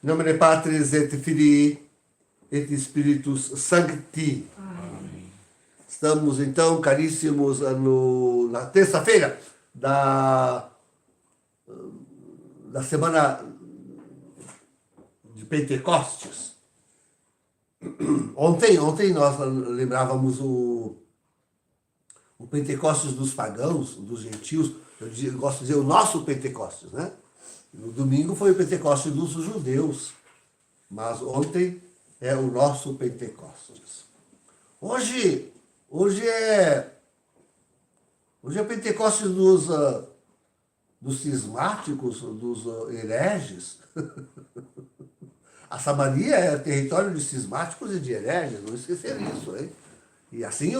In nomine Patris et Filii et Spiritus Sancti. Amém. Estamos então, caríssimos, na terça-feira da semana de Pentecostes. Ontem nós lembrávamos o Pentecostes dos pagãos, dos gentios. Eu gosto de dizer o nosso Pentecostes, né? No domingo foi o Pentecostes dos judeus, mas ontem é o nosso Pentecostes. Hoje é Pentecostes dos cismáticos, dos hereges. A Samaria é território de cismáticos e de hereges, não esquecer isso, hein? E assim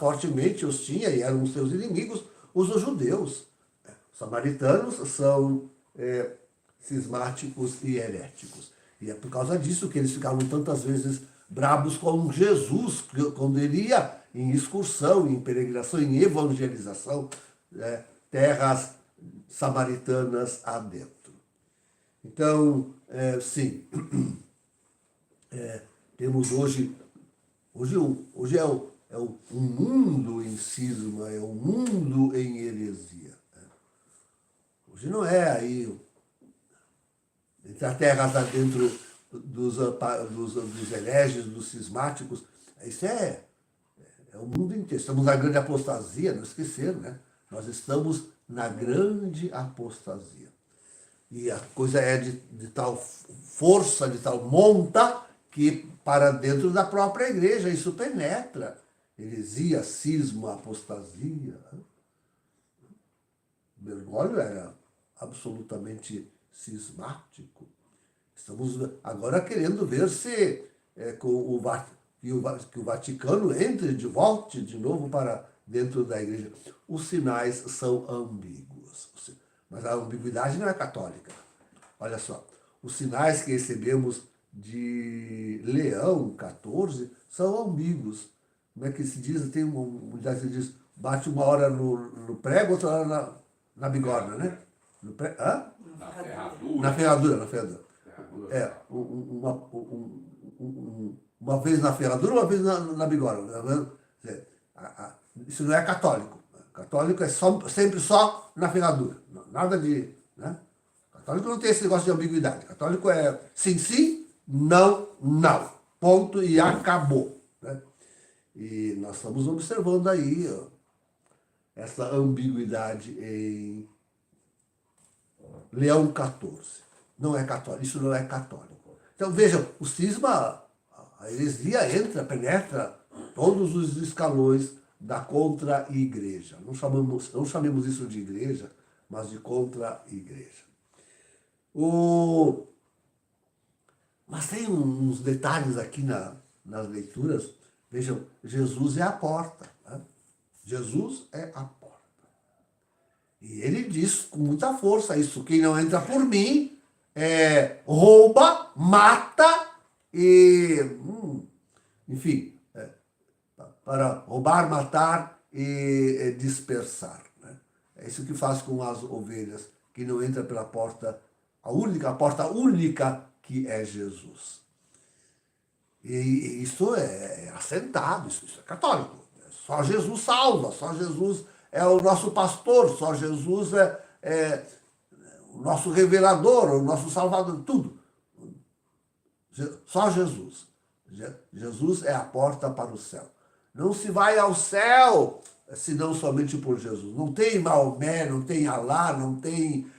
fortemente os tinha, e eram seus inimigos, os judeus. Os samaritanos são cismáticos e heréticos. E é por causa disso que eles ficavam tantas vezes bravos com Jesus, quando ele ia em excursão, em peregrinação, em evangelização, terras samaritanas adentro. Então, sim, temos hoje é um mundo em cisma, é um mundo em heresia. Hoje não é aí entre as terras adentro dos hereges, dos cismáticos. Isso é o mundo inteiro. Estamos na grande apostasia, não esquecer, né? Nós estamos na grande apostasia. E a coisa é de tal força, de tal monta, que para dentro da própria igreja isso penetra. Heresia, cisma, apostasia. O Bergoglio era absolutamente cismático. Estamos agora querendo ver se que o Vaticano volte de novo para dentro da igreja. Os sinais são ambíguos. Mas a ambiguidade não é católica. Olha só, os sinais que recebemos de Leão XIV são ambíguos. Como é que se diz? Tem uma unidade que diz, bate uma hora no prego, outra hora na bigorna, né? Na ferradura. Uma vez na ferradura, uma vez na bigorna. Isso não é católico. Católico é sempre só na ferradura. Nada de... Né? Católico não tem esse negócio de ambiguidade. Católico é sim, não. Ponto e acabou. Né? E nós estamos observando aí essa ambiguidade em Leão XIV. Não é católico, isso não é católico. Então vejam, o cisma, a heresia penetra todos os escalões da contra-igreja. Não chamemos isso de igreja, mas de contra-igreja. Mas tem uns detalhes aqui nas leituras. Vejam, Jesus é a porta. Né? Jesus é a porta. E ele diz com muita força isso: quem não entra por mim rouba, mata e... enfim, para roubar, matar e dispersar. Né? É isso que faz com as ovelhas, que não entra pela porta, a porta única que é Jesus. E isso é assentado, isso é católico. Só Jesus salva, só Jesus é o nosso pastor, só Jesus é o nosso revelador, o nosso salvador, tudo. Só Jesus. Jesus é a porta para o céu. Não se vai ao céu senão somente por Jesus. Não tem Maomé, não tem Alá, não tem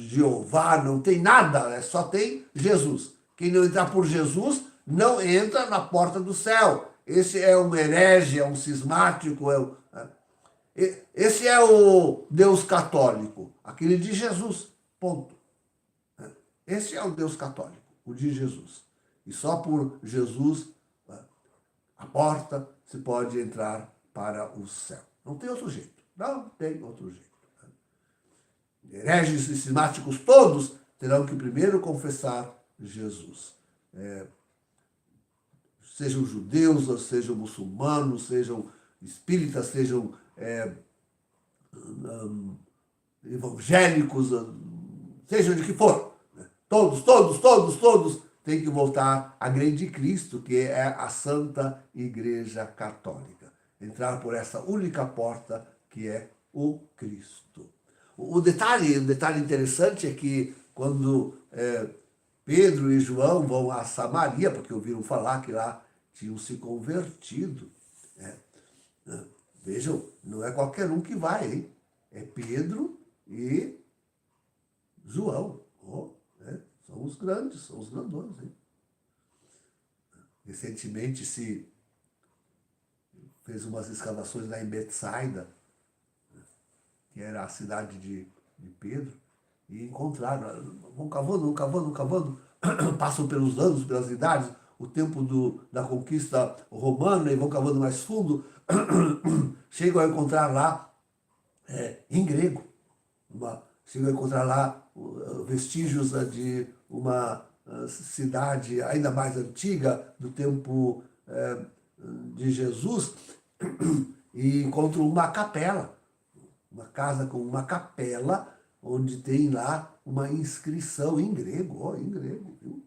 Jeová, não tem nada, só tem Jesus. Quem não entrar por Jesus não entra na porta do céu. Esse é um herege, é um cismático, esse é o Deus católico, aquele de Jesus, ponto. Esse é o Deus católico, o de Jesus. E só por Jesus, a porta, se pode entrar para o céu. Não tem outro jeito. Não tem outro jeito. Hereges e cismáticos todos terão que primeiro confessar Jesus. Sejam judeus, sejam muçulmanos, sejam espíritas, sejam evangélicos, seja de que for, né? Todos têm que voltar à grande Cristo, que é a Santa Igreja Católica. Entrar por essa única porta que é o Cristo. O detalhe interessante é que quando Pedro e João vão a Samaria, porque ouviram falar que lá tinham se convertido, né? Vejam, não é qualquer um que vai, hein? É Pedro e João. Né? São os grandes, são os grandões. Hein? Recentemente se fez umas escavações lá em Betsaida, que era a cidade de Pedro, e encontraram, vão cavando, passam pelos anos, pelas idades, o tempo da conquista romana, e vão cavando mais fundo, chegam a encontrar lá, em grego, chegam a encontrar lá vestígios de uma cidade ainda mais antiga, do tempo de Jesus, e encontram uma capela, uma casa com uma capela, onde tem lá uma inscrição em grego, viu?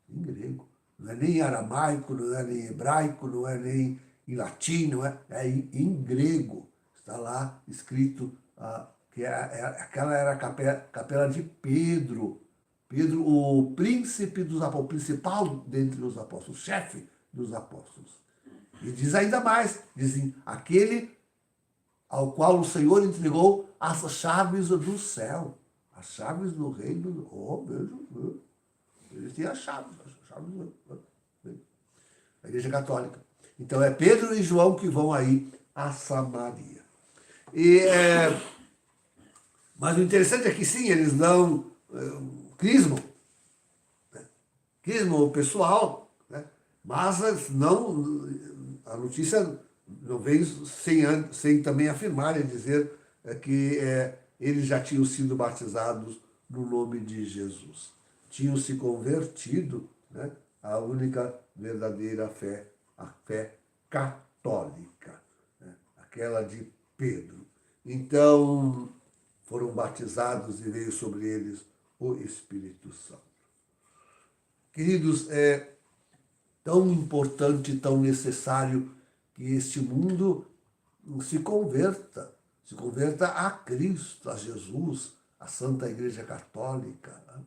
Em grego. Não é nem aramaico, não é nem hebraico, não é nem em latim, é em grego. Está lá escrito que aquela era a capela de Pedro. Pedro, o príncipe dos apóstolos, o principal dentre os apóstolos, o chefe dos apóstolos. E diz ainda mais, dizem, aquele ao qual o Senhor entregou as chaves do céu, as chaves do reino. Mesmo. Eles têm as chaves da Igreja Católica. Então é Pedro e João que vão aí a Samaria. Mas o interessante é que sim, eles dão crisma, né? Crisma pessoal, né? Mas não, a notícia não vem sem também afirmar e dizer que eles já tinham sido batizados no nome de Jesus. Tinham se convertido, né, à única verdadeira fé, a fé católica, né, aquela de Pedro. Então, foram batizados e veio sobre eles o Espírito Santo. Queridos, é tão importante, tão necessário que este mundo se converta a Cristo, a Jesus, a Santa Igreja Católica. Né?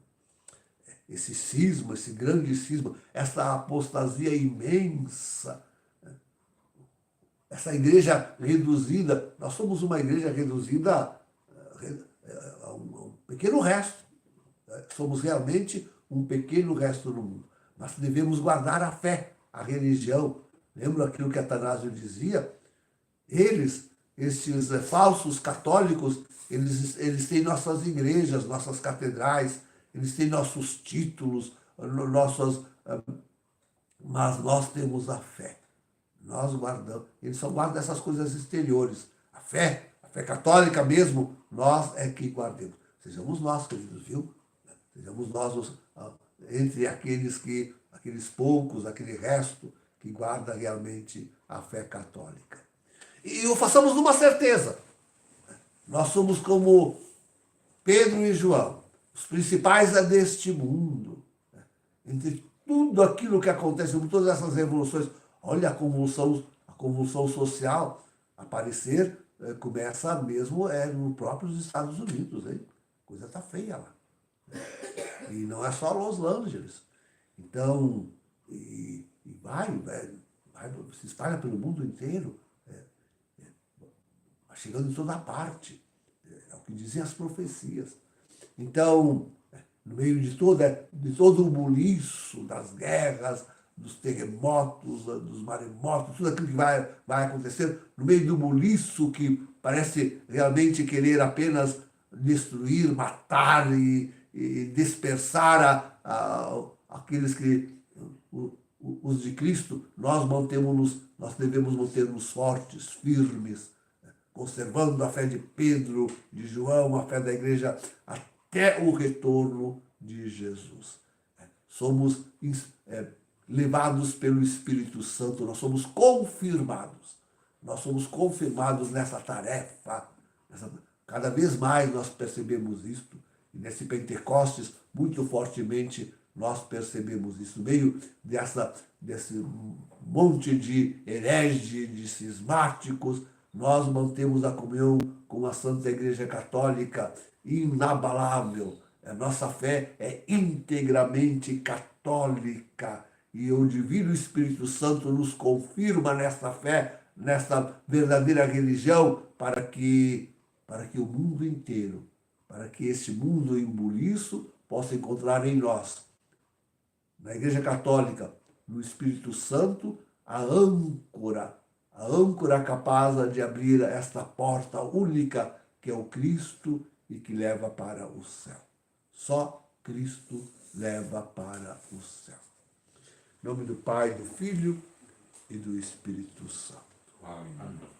Esse cisma, esse grande cisma, essa apostasia imensa, né? Essa igreja reduzida, nós somos uma igreja reduzida a um pequeno resto. Né? Somos realmente um pequeno resto no mundo. Mas devemos guardar a fé, a religião. Lembra aquilo que Atanásio dizia? Estes falsos católicos, eles têm nossas igrejas, nossas catedrais, eles têm nossos títulos, mas nós temos a fé. Nós guardamos, eles só guardam essas coisas exteriores. A fé católica mesmo, nós é que guardemos. Sejamos nós, queridos, viu? Sejamos nós entre aqueles poucos, aquele resto que guarda realmente a fé católica. E o façamos numa certeza. Nós somos como Pedro e João, os principais deste mundo. Entre tudo aquilo que acontece, todas essas revoluções, olha a convulsão social aparecer, começa mesmo nos próprios Estados Unidos. Hein? A coisa está feia lá. E não é só Los Angeles. Então, vai, se espalha pelo mundo inteiro, vai chegando em toda parte. É o que dizem as profecias. Então, no meio de todo o buliço das guerras, dos terremotos, dos maremotos, tudo aquilo que vai acontecer, no meio do buliço que parece realmente querer apenas destruir, matar e dispersar aqueles que, os de Cristo, nós devemos manter-nos fortes, firmes, conservando a fé de Pedro, de João, a fé da igreja, até o retorno de Jesus. Somos levados pelo Espírito Santo, nós somos confirmados nessa tarefa. Cada vez mais nós percebemos isto, E nesse Pentecostes, muito fortemente, nós percebemos isso. Meio desse monte de hereges, de cismáticos, nós mantemos a comunhão com a Santa Igreja Católica inabalável. A nossa fé é integramente católica. E o Divino Espírito Santo nos confirma nessa fé, nessa verdadeira religião, para que o mundo inteiro, para que esse mundo em buliço possa encontrar em nós, na Igreja Católica, no Espírito Santo, a âncora capaz de abrir esta porta única que é o Cristo e que leva para o céu. Só Cristo leva para o céu. Em nome do Pai, do Filho e do Espírito Santo. Amém.